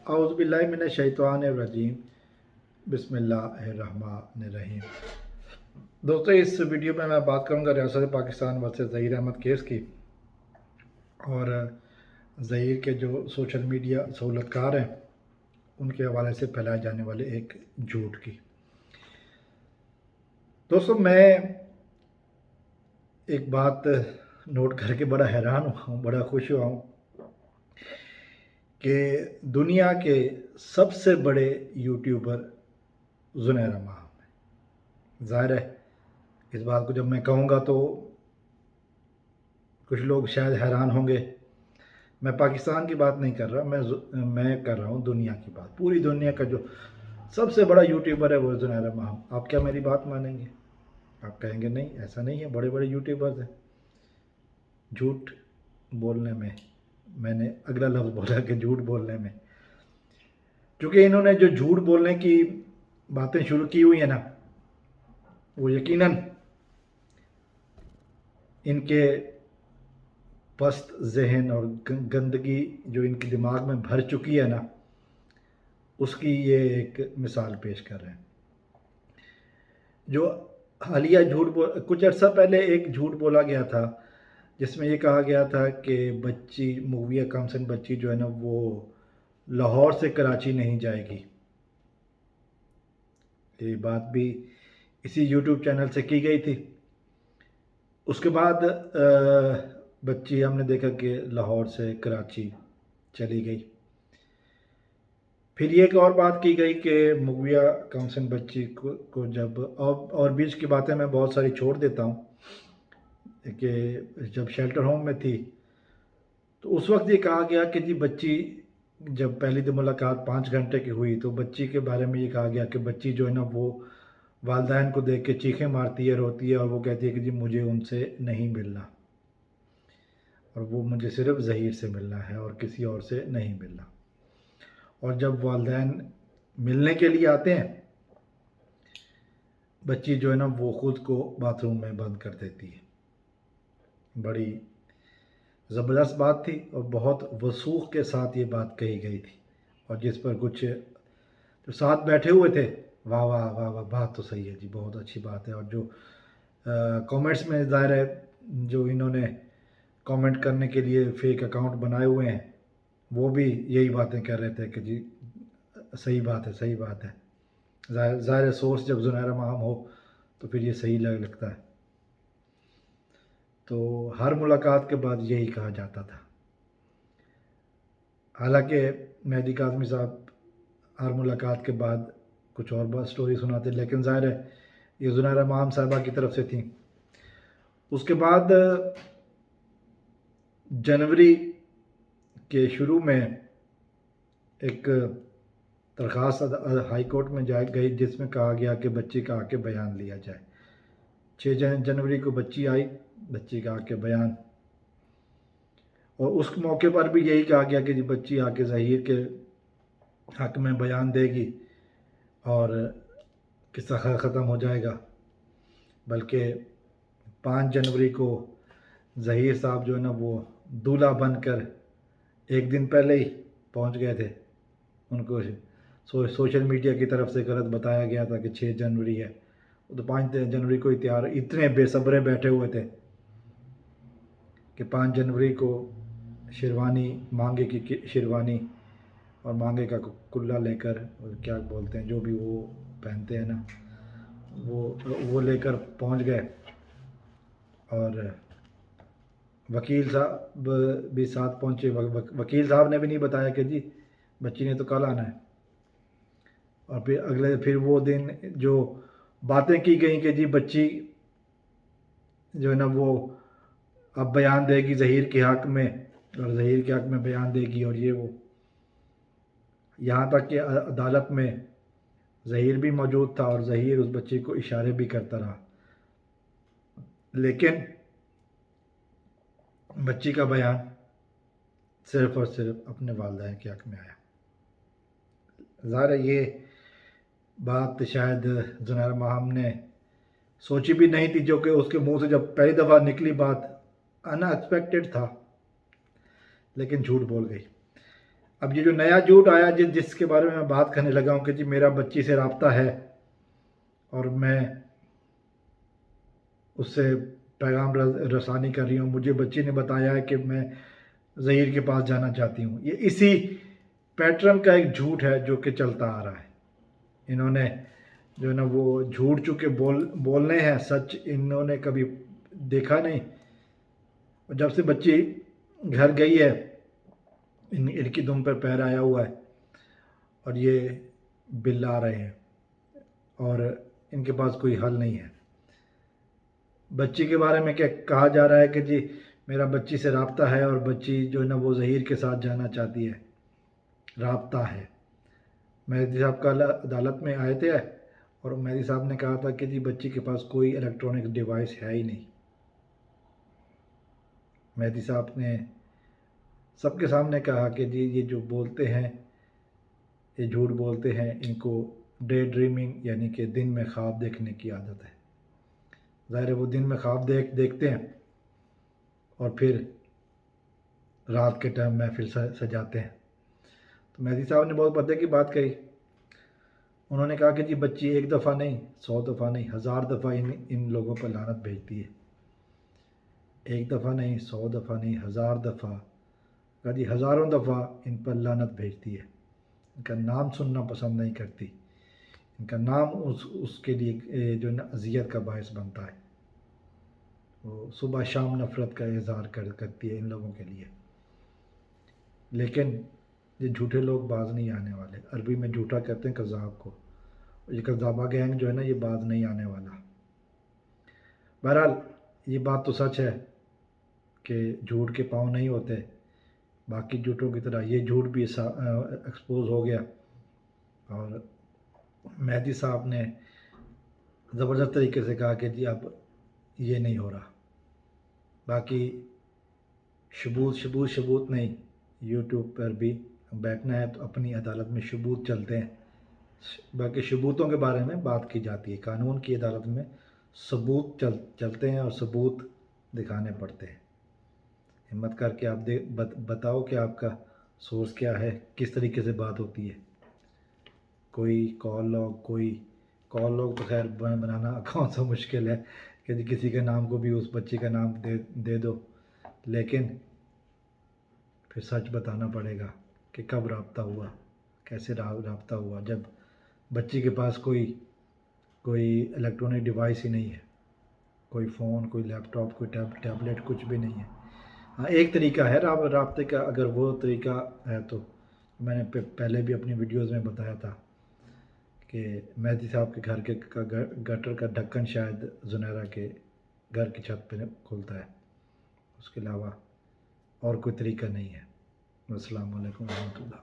اعوذ باللہ من الشیطان الرجیم بسم اللہ الرحمن الرحیم۔ دوستو اس ویڈیو میں بات کروں گا ریاست پاکستان ورسز ظہیر احمد کیس کی اور ظہیر کے جو سوشل میڈیا سہولت کار ہیں ان کے حوالے سے پھیلائے جانے والے ایک جھوٹ کی۔ دوستو میں ایک بات نوٹ کر کے بڑا حیران ہوا ہوں، بڑا خوش ہوا ہوں کہ دنیا کے سب سے بڑے یوٹیوبر زنیرہ ماہم ہیں۔ ظاہر ہے اس بات کو جب میں کہوں گا تو کچھ لوگ شاید حیران ہوں گے۔ میں پاکستان کی بات نہیں کر رہا، میں کر رہا ہوں دنیا کی بات۔ پوری دنیا کا جو سب سے بڑا یوٹیوبر ہے وہ زنیرہ ماہم۔ آپ کیا میری بات مانیں گے؟ آپ کہیں گے نہیں ایسا نہیں ہے، بڑے بڑے یوٹیوبرز ہیں۔ جھوٹ بولنے میں نے اگلا لفظ بولا کہ جھوٹ بولنے میں، چونکہ انہوں نے جو جھوٹ بولنے کی باتیں شروع کی ہوئی ہیں نا، وہ یقیناً ان کے پست ذہن اور گندگی جو ان کے دماغ میں بھر چکی ہے نا، اس کی یہ ایک مثال پیش کر رہے ہیں۔ جو حالیہ کچھ عرصہ پہلے ایک جھوٹ بولا گیا تھا جس میں یہ کہا گیا تھا کہ بچی مغویہ کمسن بچی جو ہے نا وہ لاہور سے کراچی نہیں جائے گی۔ یہ بات بھی اسی یوٹیوب چینل سے کی گئی تھی۔ اس کے بعد بچی ہم نے دیکھا کہ لاہور سے کراچی چلی گئی۔ پھر یہ ایک اور بات کی گئی کہ مغویہ کمسن بچی کو جب اور بیچ کی باتیں میں بہت ساری چھوڑ دیتا ہوں کہ جب شیلٹر ہوم میں تھی تو اس وقت یہ کہا گیا کہ جی بچی جب پہلی دن ملاقات 5 گھنٹے کی ہوئی تو بچی کے بارے میں یہ کہا گیا کہ بچی جو ہے نا وہ والدین کو دیکھ کے چیخیں مارتی ہے، روتی ہے اور وہ کہتی ہے کہ جی مجھے ان سے نہیں ملنا اور وہ مجھے صرف ظہیر سے ملنا ہے اور کسی اور سے نہیں ملنا۔ اور جب والدین ملنے کے لیے آتے ہیں بچی جو ہے نا وہ خود کو باتھ روم میں بند کر دیتی ہے۔ بڑی زبردست بات تھی اور بہت وثوق کے ساتھ یہ بات کہی گئی تھی، اور جس پر کچھ جو ساتھ بیٹھے ہوئے تھے واہ واہ واہ واہ بات تو صحیح ہے جی، بہت اچھی بات ہے۔ اور جو کامنٹس میں ظاہر ہے جو انہوں نے کامنٹ کرنے کے لیے فیک اکاؤنٹ بنائے ہوئے ہیں وہ بھی یہی باتیں کر رہے تھے کہ جی صحیح بات ہے، صحیح بات ہے۔ ظاہر سورس جب زنیرہ ماہم ہو تو پھر یہ صحیح لگتا ہے۔ تو ہر ملاقات کے بعد یہی کہا جاتا تھا، حالانکہ مہدی کاظمی صاحب ہر ملاقات کے بعد کچھ اور بات سٹوری سناتے، لیکن ظاہر ہے یہ زنیرہ ماہم صاحبہ کی طرف سے تھیں۔ اس کے بعد جنوری کے شروع میں ایک درخواست ہائی کورٹ میں گئی جس میں کہا گیا کہ بچی کا آ کے بیان لیا جائے۔ 6 جنوری کو بچی آئی، بچی کا آ کے بیان، اور اس موقع پر بھی یہی کہا گیا کہ جی بچی آ کے ظہیر کے حق میں بیان دے گی اور قصہ ختم ہو جائے گا۔ بلکہ 5 جنوری کو ظہیر صاحب جو ہے نا وہ دولہا بن کر ایک دن پہلے ہی پہنچ گئے تھے۔ ان کو سوشل میڈیا کی طرف سے غلط بتایا گیا تھا کہ 6 جنوری ہے، تو 5 جنوری کو تیار، اتنے بے صبرے بیٹھے ہوئے تھے کہ 5 جنوری کو شیروانی، مانگے کی شیروانی اور مانگے کا کلا لے کر، کیا بولتے ہیں جو بھی وہ پہنتے ہیں نا، وہ لے کر پہنچ گئے۔ اور وکیل صاحب بھی ساتھ پہنچے۔ وکیل صاحب نے بھی نہیں بتایا کہ جی بچی نے تو کل آنا ہے۔ اور پھر وہ دن جو باتیں کی گئیں کہ جی بچی جو ہے نا وہ اب بیان دے گی ظہیر کے حق میں اور ظہیر کے حق میں بیان دے گی، اور یہ وہ، یہاں تک کہ عدالت میں ظہیر بھی موجود تھا اور ظہیر اس بچی کو اشارے بھی کرتا رہا، لیکن بچی کا بیان صرف اور صرف اپنے والدین کے حق میں آیا۔ ظاہر ہے یہ بات شاید زنیرہ ماہم نے سوچی بھی نہیں تھی، جو کہ اس کے منہ سے جب پہلی دفعہ نکلی بات ان ایکسپیکٹڈ تھا، لیکن جھوٹ بول گئی۔ اب یہ جو نیا جھوٹ آیا جس کے بارے میں بات کرنے لگا ہوں کہ جی میرا بچی سے رابطہ ہے اور میں اس سے پیغام رسانی کر رہی ہوں، مجھے بچی نے بتایا ہے کہ میں ظہیر کے پاس جانا چاہتی ہوں، یہ اسی پیٹرن کا ایک جھوٹ ہے جو کہ چلتا آ رہا ہے۔ انہوں نے جو ہے نا وہ جھوٹ چونکہ بولنے ہیں، سچ انہوں نے کبھی دیکھا نہیں، اور جب سے بچی گھر گئی ہے ان کی دم پر پیر آیا ہوا ہے اور یہ بل آ رہے ہیں اور ان کے پاس کوئی حل نہیں ہے۔ بچی کے بارے میں کیا کہا جا رہا ہے کہ جی میرا بچی سے رابطہ ہے اور بچی جو ہے نا وہ ظہیر کے ساتھ جانا چاہتی ہے، رابطہ ہے۔ مہدی صاحب کا عدالت میں آئے تھے اور مہدی صاحب نے کہا تھا کہ جی بچی کے پاس کوئی الیکٹرانک ڈیوائس ہے ہی نہیں۔ مہدی صاحب نے سب کے سامنے کہا کہ جی یہ جو بولتے ہیں، یہ جھوٹ بولتے ہیں، ان کو ڈے ڈریمنگ یعنی کہ دن میں خواب دیکھنے کی عادت ہے۔ ظاہر ہے وہ دن میں خواب دیکھتے ہیں اور پھر رات کے ٹائم محفل سجاتے ہیں۔ تو مہدی صاحب نے بہت پردے کی بات کہی، انہوں نے کہا کہ جی بچی ایک دفعہ نہیں، 100 دفعہ نہیں، 1000 دفعہ ان لوگوں پر لعنت بھیجتی ہے۔ ایک دفعہ نہیں، 100 دفعہ نہیں، 1000 دفعہ، کہا جی ہزاروں دفعہ ان پر لعنت بھیجتی ہے۔ ان کا نام سننا پسند نہیں کرتی، ان کا نام اس کے لیے جو نا اذیت کا باعث بنتا ہے۔ وہ صبح شام نفرت کا اظہار کرتی ہے ان لوگوں کے لیے۔ لیکن یہ جھوٹے لوگ باز نہیں آنے والے، عربی میں جھوٹا کہتے ہیں کذاب کو، یہ کذابہ گینگ جو ہے نا یہ باز نہیں آنے والا۔ بہرحال یہ بات تو سچ ہے کہ جھوٹ کے پاؤں نہیں ہوتے، باقی جھوٹوں کی طرح یہ جھوٹ بھی ایکسپوز ہو گیا اور مہدی صاحب نے زبردست طریقے سے کہا کہ جی اب یہ نہیں ہو رہا۔ باقی ثبوت نہیں، یوٹیوب پر بھی بیٹھنا ہے تو اپنی عدالت میں ثبوت چلتے ہیں، باقی ثبوتوں کے بارے میں بات کی جاتی ہے، قانون کی عدالت میں ثبوت چلتے ہیں اور ثبوت دکھانے پڑتے ہیں۔ ہمت کر کے آپ بتاؤ کہ آپ کا سورس کیا ہے، کس طریقے سے بات ہوتی ہے۔ کوئی کال لاگ تو خیر بنانا کون سا مشکل ہے کہ جی کسی کے نام کو بھی اس بچی کا نام دے دو، لیکن پھر سچ بتانا پڑے گا کہ کب رابطہ ہوا، کیسے رابطہ ہوا، جب بچی کے پاس کوئی الیکٹرانک ڈیوائس ہی نہیں ہے، کوئی فون، کوئی لیپ ٹاپ، کوئی ٹیبلٹ، کچھ بھی نہیں ہے۔ ہاں ایک طریقہ ہے رابطے کا، اگر وہ طریقہ ہے تو میں نے پہلے بھی اپنی ویڈیوز میں بتایا تھا کہ مہدی صاحب کے گھر کا گٹر کا ڈھکن شاید زنیرہ کے گھر کی چھت پہ کھلتا ہے، اس کے علاوہ اور کوئی طریقہ نہیں ہے۔ السلام علیکم ورحمۃ اللہ۔